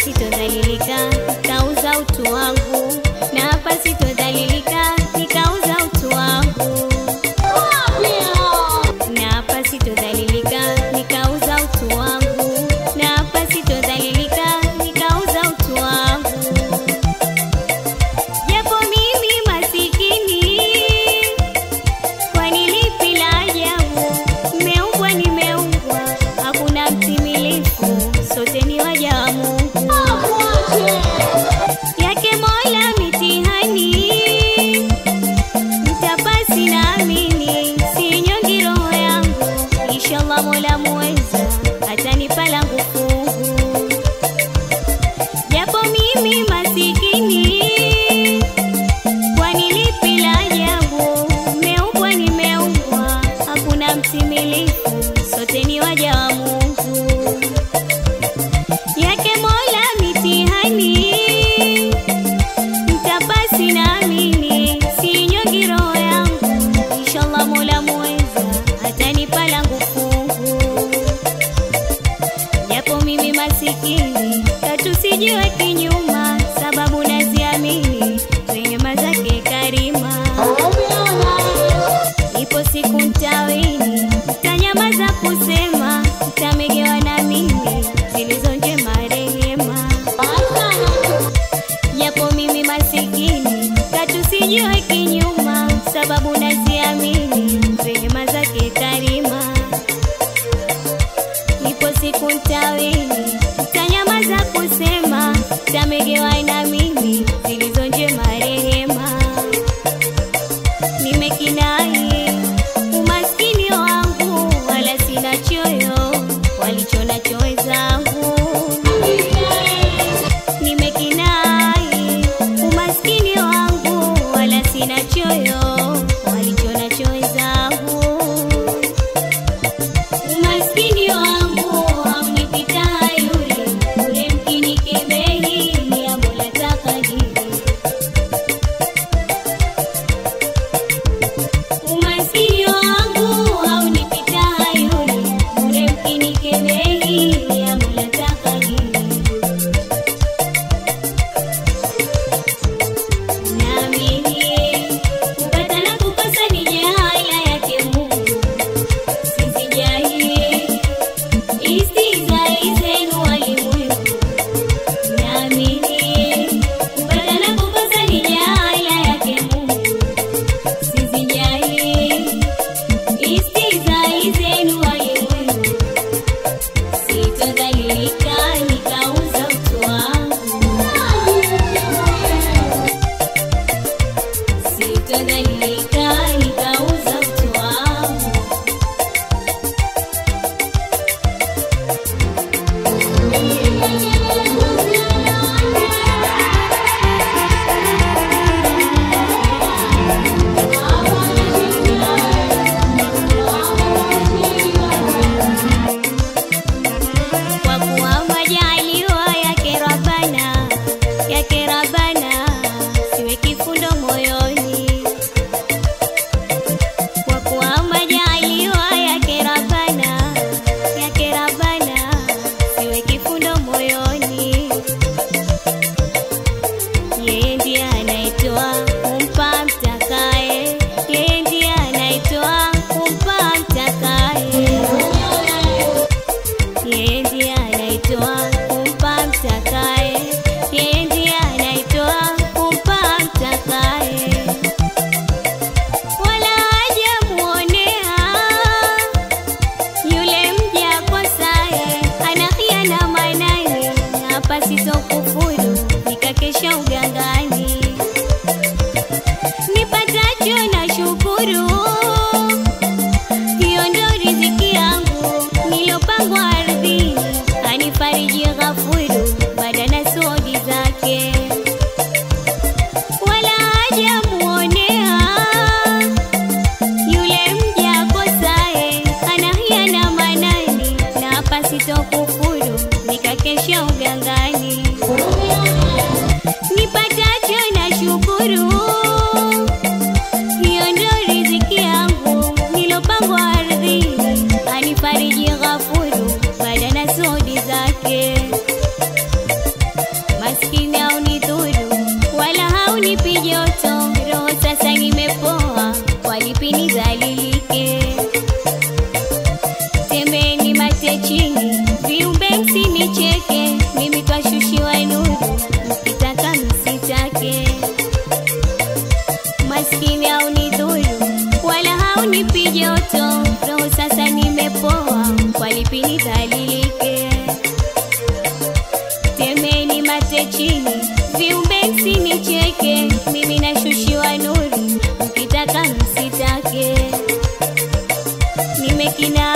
sitodhalilika, nikauza utu wangu. Na hapa sitodhalilika, nikauza utu wangu. Na hapa sitodhalilika, nikauza utu wangu. Na hapa sitodhalilika, nikauza utu wangu. Japo mimi masikini, kwani lipi la ajabu? Nimeumbwa, hakuna mtimilifu, sote ni waja wa Mungu. Yake Mola mitihani, mtapasi naamini, sinyongi roho yangu. Inshallah Mola muweza, atanipa langu fungu. Japo mimi masikini, kwani lipi la ajabu? Nimeumbwa, hakuna mtimilifu, sote ni waja wa Mungu. Yake Mola mitihani, mtapasi naamini, sinyongi roho yangu. Inshallah Mola muweza, atanipa langu fungu. Japo mimi masikini, tatu sijue kinyuma, sababu naziamini rehema zake karima. Ipo siku ntawini, tanyamaza kusema, tamegewa na mimi zilizo njema rehema. Japo mimi masikini, tatu sijue kinyuma, sababu naziamini rehema zake karima. Ipo siku ntawini, tanyamaza kusema, tamegewa na mimi zilizo njema rehema. Nimekinai umaskini wangu, wala sina choyo walichona choe zangu. Nimekinai umaskini wangu, wala sina choyo walichona choe zangu. Umaskini wangu haunipita yule, ule mkinikebehi ni ya Mola takadiri. Umaskini wangu haunipita yule, ule mkinikebehi ni ya Mola takadiri. Naamini kupata na kukosa ni jahala yake Mungu, sisijahili istihzai zenu walimwengu. Naamini kupata na kukosa ni jahala yake Mungu, sisijahili istihzai zenu walimwengu. Sitodhalilika, nikauza utu wangu. Sitodhalilika, nikauza utu wangu. Kwa kuwa majaliwa yake Rabbana, siwe kifundo moyoni. Kwa kuwa majaliwa yake Rabbana, siwe kifundo moyoni. Yeye ndiye anaitoa kumpa mtakaye, yeye ndiye anaitoa kumpa mtakaye. Yeye ndiye anaitoa kumpa mtakaye, yeye ndiye anaitoa kumpa mtakaye. Wala hajamuonea yule mja akosaye, ana khiana manani. Na hapa sitokufuru, nikakesha ugangani. Nipatacho na shukuru, hiyo ndo riziki yangu nilopangwa ardhini. Anifariji Ghafuru baada na sodi zake. Wala hajamuonea yule mja akosaye, ana khiana manani. Na hapa sitokufuru, nikakesha ugangani. Nipatacho na shukuru, hiyo ndo riziki yangu nilopangwa ardhini. Anifariji Ghafuru baada na sodi zake. mimi twashushiwa nuru, mkitaka msitake. Maskini haunidhuru wala haunipi joto, roho sasa nimepoa, kwa lipi nidhalilike? Temeni mate chini, viumbe msinicheke, mimi nashushiwa nuru, mkitaka msitake. Nimekina